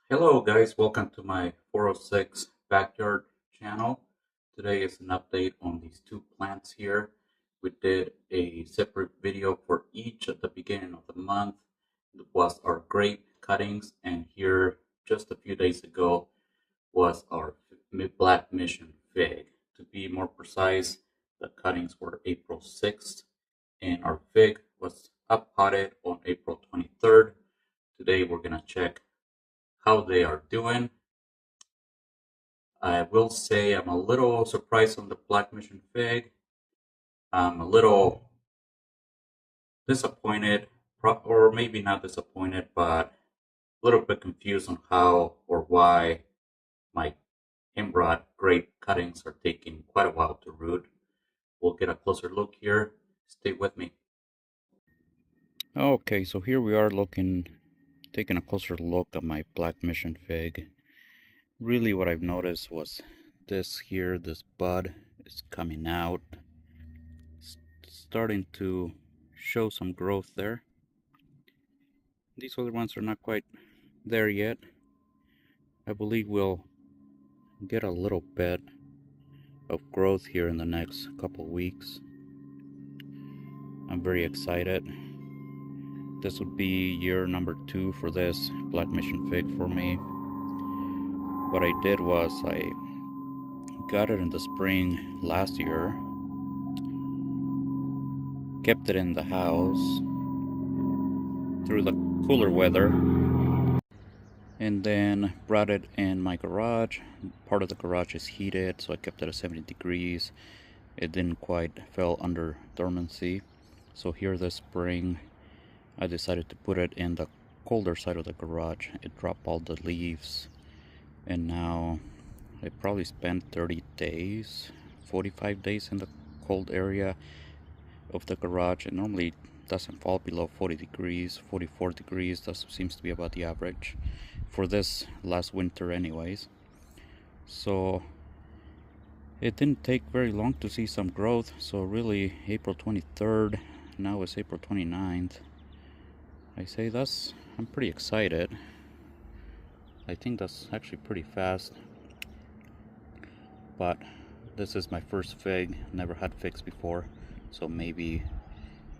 Hello guys, welcome to my 406 backyard channel. Today is an update on these two plants here. We did a separate video for each at the beginning of the month. It was our grape cuttings, and here just a few days ago was our black mission fig. To be more precise, the cuttings were April 6th and our fig was up potted on April 23rd. Today we're gonna check how they are doing. I will say I'm a little surprised on the Black Mission Fig. I'm a little disappointed, or maybe not disappointed, but a little bit confused on how or why my Himrod grape cuttings are taking quite a while to root. We'll get a closer look here. Stay with me. Okay, so here we are taking a closer look at my Black Mission Fig. Really what I've noticed was this bud is coming out, starting to show some growth there. These other ones are not quite there yet. I believe we'll get a little bit of growth here in the next couple weeks. I'm very excited. This would be year number 2 for this Black Mission Fig for me. What I did was I got it in the spring last year, kept it in the house through the cooler weather, and then brought it in my garage. Part of the garage is heated, so I kept it at 70 degrees. It didn't quite fell under dormancy, so here this spring I decided to put it in the colder side of the garage. It dropped all the leaves, and now I probably spent 30 days, 45 days in the cold area of the garage. It normally doesn't fall below 40 degrees, 44 degrees. That seems to be about the average for this last winter anyways. So it didn't take very long to see some growth. So really April 23rd, now it's April 29th. I'm pretty excited. I think that's actually pretty fast. But this is my first fig. Never had figs before, so maybe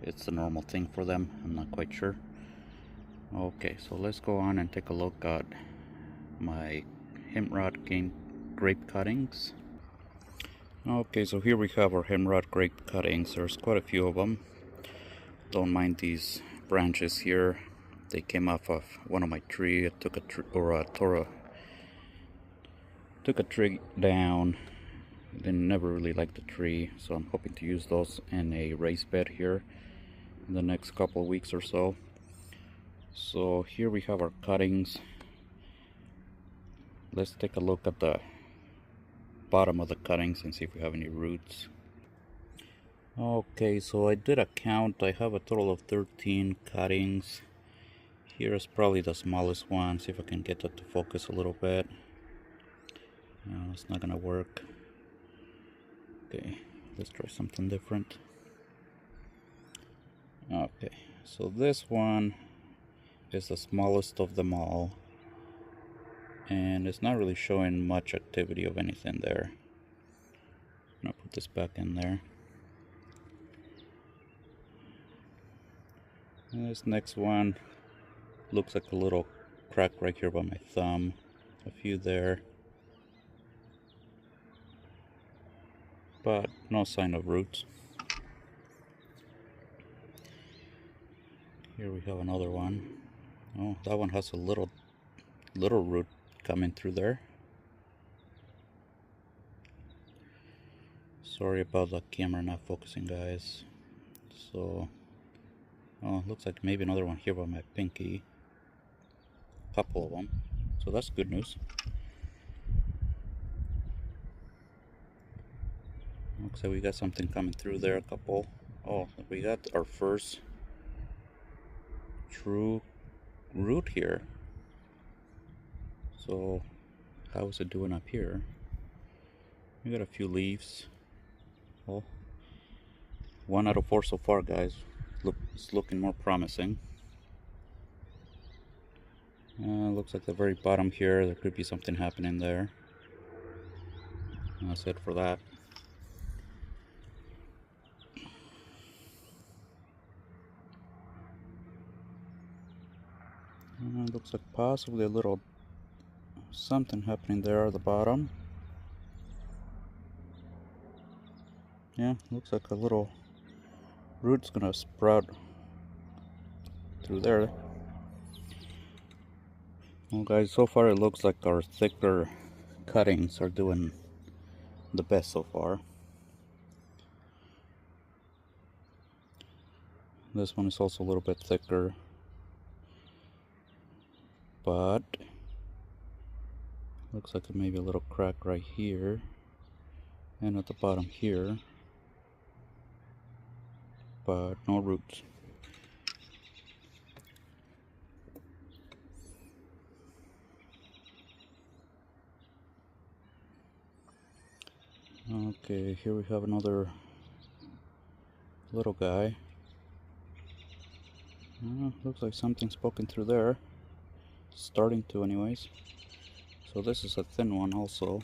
it's the normal thing for them. I'm not quite sure. Okay, so let's go on and take a look at my Himrod grape cuttings. Okay, so here we have our Himrod grape cuttings. There's quite a few of them. Don't mind these branches here. They came off of one of my tree. I took took a tree down. They never really liked the tree, so I'm hoping to use those in a raised bed here in the next couple of weeks or so. So here we have our cuttings. Let's take a look at the bottom of the cuttings and see if we have any roots. Okay, so I did a count. I have a total of 13 cuttings. Here's probably the smallest one. See if I can get that to focus a little bit. No, it's not gonna work. Okay, let's try something different. Okay, so this one is the smallest of them all, and it's not really showing much activity of anything there. I'm gonna put this back in there. And this next one looks like a little crack right here by my thumb. A few there, but no sign of roots. Here we have another one. Oh, that one has a little root coming through there. Sorry about the camera not focusing, guys. So, oh, looks like maybe another one here by my pinky. A couple of them. So that's good news. Looks like we got something coming through there. A couple. Oh, we got our first true root here. So, how is it doing up here? We got a few leaves. Oh, 1 out of 4 so far, guys. It's looking more promising. looks like the very bottom here, there could be something happening there. And that's it for that. Looks like possibly a little something happening there at the bottom. Yeah, looks like a little root's gonna sprout through there. Well guys, so far it looks like our thicker cuttings are doing the best so far. This one is also a little bit thicker, but looks like maybe a little crack right here and at the bottom here, but no roots. Okay, here we have another little guy. Looks like something's poking through there. Starting to anyways. So this is a thin one also.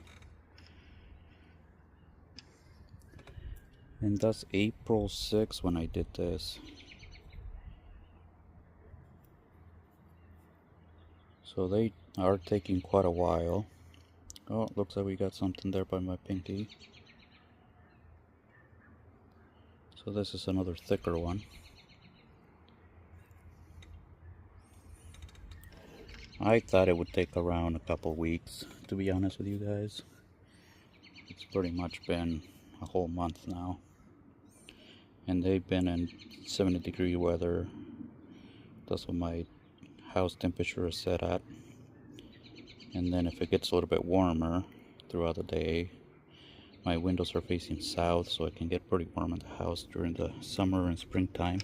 And that's April 6th when I did this. So they are taking quite a while. Oh, looks like we got something there by my pinky. So this is another thicker one. I thought it would take around a couple weeks, to be honest with you guys. It's pretty much been a whole month now. And they've been in 70-degree weather. That's what my house temperature is set at. And then if it gets a little bit warmer throughout the day, my windows are facing south, so it can get pretty warm in the house during the summer and springtime.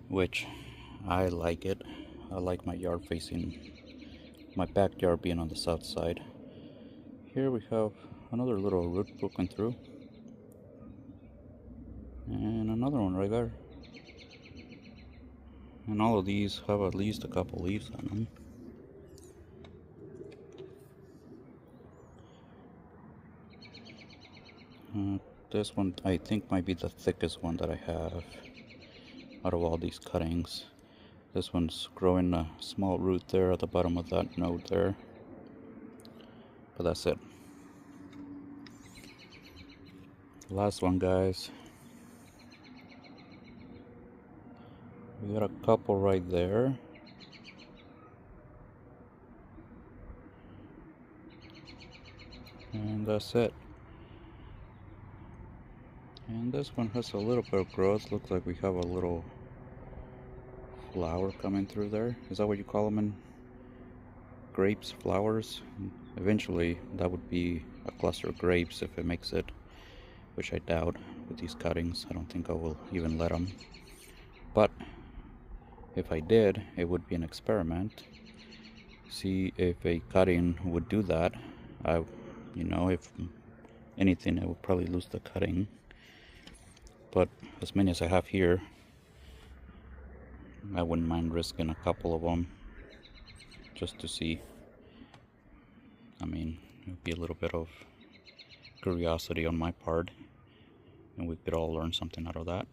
Which, I like it. I like my yard facing, my backyard being on the south side. Here we have another little root poking through. And another one right there. And all of these have at least a couple leaves on them. This one I think might be the thickest one that I have out of all these cuttings. This one's growing a small root there at the bottom of that node there. But that's it. Last one, guys. We got a couple right there. And that's it. And this one has a little bit of growth. Looks like we have a little flower coming through there. Is that what you call them in grapes? Flowers? Eventually that would be a cluster of grapes if it makes it, which I doubt with these cuttings. I don't think I will even let them. But if I did, it would be an experiment. See if a cutting would do that. If anything, I would probably lose the cutting. But as many as I have here, I wouldn't mind risking a couple of them just to see. I mean, it would be a little bit of curiosity on my part, and we could all learn something out of that.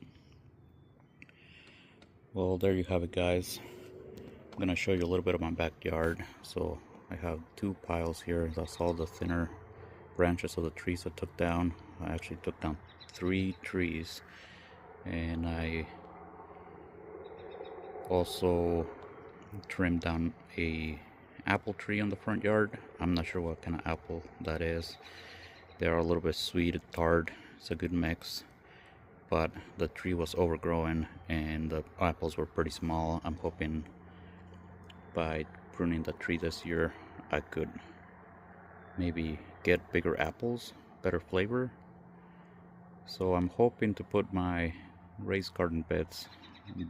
Well, there you have it, guys. I'm going to show you a little bit of my backyard. So I have two piles here. That's all the thinner branches of the trees I took down. I actually took down 3 trees, and I also trimmed down a apple tree on the front yard. I'm not sure what kind of apple that is. They are a little bit sweet and tart. It's a good mix, but the tree was overgrown and the apples were pretty small. I'm hoping by pruning the tree this year I could maybe get bigger apples, better flavor. So I'm hoping to put my raised garden beds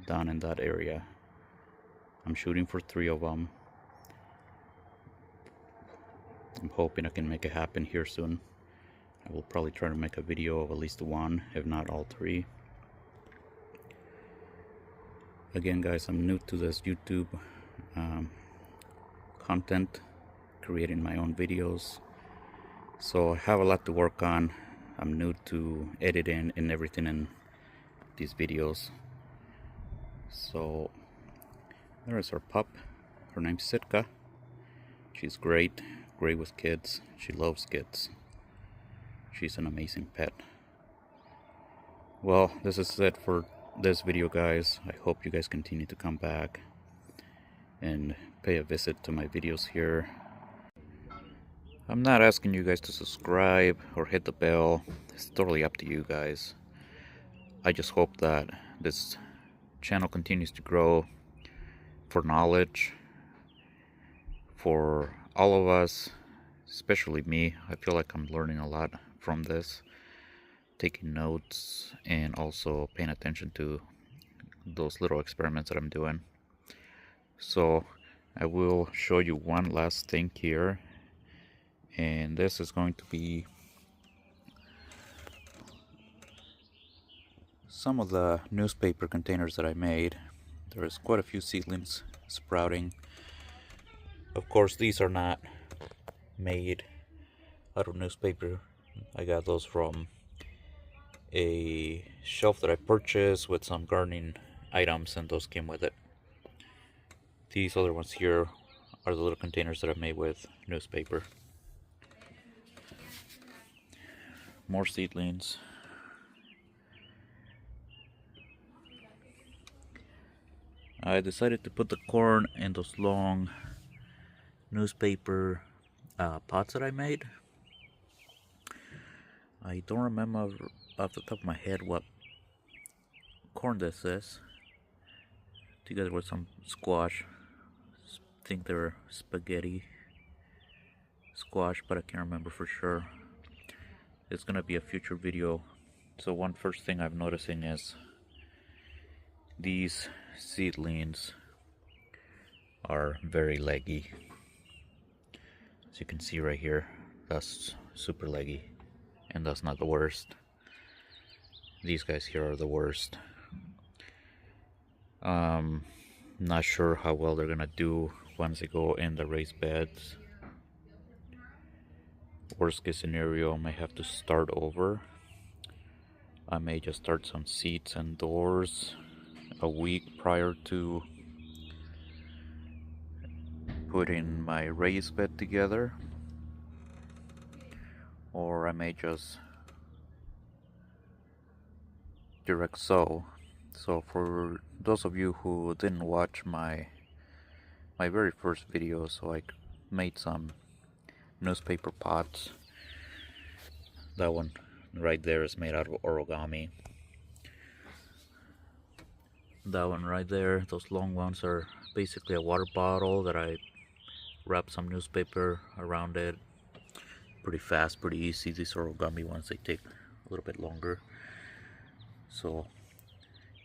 down in that area. I'm shooting for 3 of them. I'm hoping I can make it happen here soon. I will probably try to make a video of at least 1, if not all 3. Again, guys, I'm new to this YouTube content, creating my own videos. So I have a lot to work on. I'm new to editing and everything in these videos. So there is our pup. Her name's Sitka. She's great with kids. She loves kids. She's an amazing pet. Well, this is it for this video, guys. I hope you guys continue to come back and pay a visit to my videos here. I'm not asking you guys to subscribe or hit the bell. It's totally up to you guys. I just hope that this channel continues to grow for knowledge, for all of us, especially me. I feel like I'm learning a lot from this, taking notes and also paying attention to those little experiments that I'm doing. So I will show you one last thing here, and this is going to be some of the newspaper containers that I made. There's quite a few seedlings sprouting. Of course, these are not made out of newspaper. I got those from a shelf that I purchased with some gardening items, and those came with it. These other ones here are the little containers that I made with newspaper. More seedlings. I decided to put the corn in those long newspaper pots that I made. I don't remember off the top of my head what corn this is. Together with some squash. I think they're spaghetti squash, but I can't remember for sure. It's gonna be a future video. So one first thing I'm noticing is these seedlings are very leggy. As you can see right here, that's super leggy, and that's not the worst. These guys here are the worst. Not sure how well they're gonna do once they go in the raised beds. Worst case scenario, I may have to start over. I may just start some seeds indoors a week prior to putting my raised bed together, or I may just direct sow. So for those of you who didn't watch my very first video, so I made some newspaper pots. That one right there is made out of origami. That one right there, those long ones, are basically a water bottle that I wrapped some newspaper around it. Pretty fast, pretty easy. These origami ones, they take a little bit longer. So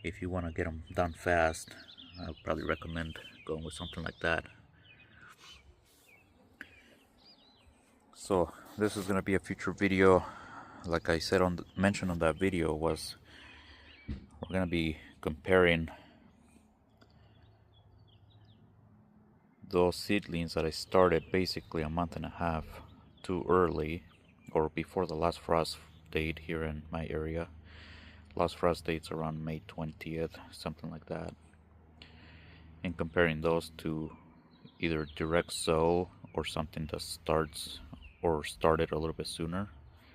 if you want to get them done fast, I would probably recommend going with something like that. So this is gonna be a future video. Like I said mentioned on that video, was we're gonna be comparing those seedlings that I started basically a month and a half too early, or before the last frost date here in my area. Last frost date's around May 20th, something like that. And comparing those to either direct sow or something that starts or started a little bit sooner,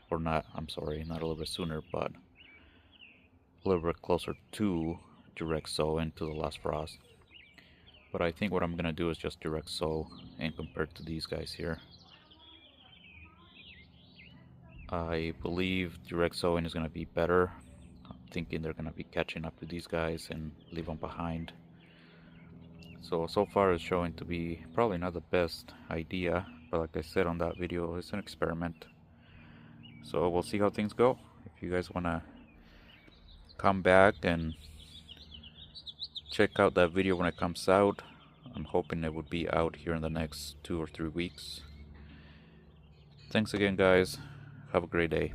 or not, I'm sorry, not a little bit sooner, but a little bit closer to direct sow into the last frost. But I think what I'm gonna do is just direct sow and compare to these guys here. I believe direct sowing is gonna be better. I'm thinking they're gonna be catching up to these guys and leave them behind. So far it's showing to be probably not the best idea, but like I said on that video, it's an experiment. So we'll see how things go. If you guys wanna come back and check out that video when it comes out, I'm hoping it would be out here in the next 2 or 3 weeks. Thanks again, guys. Have a great day.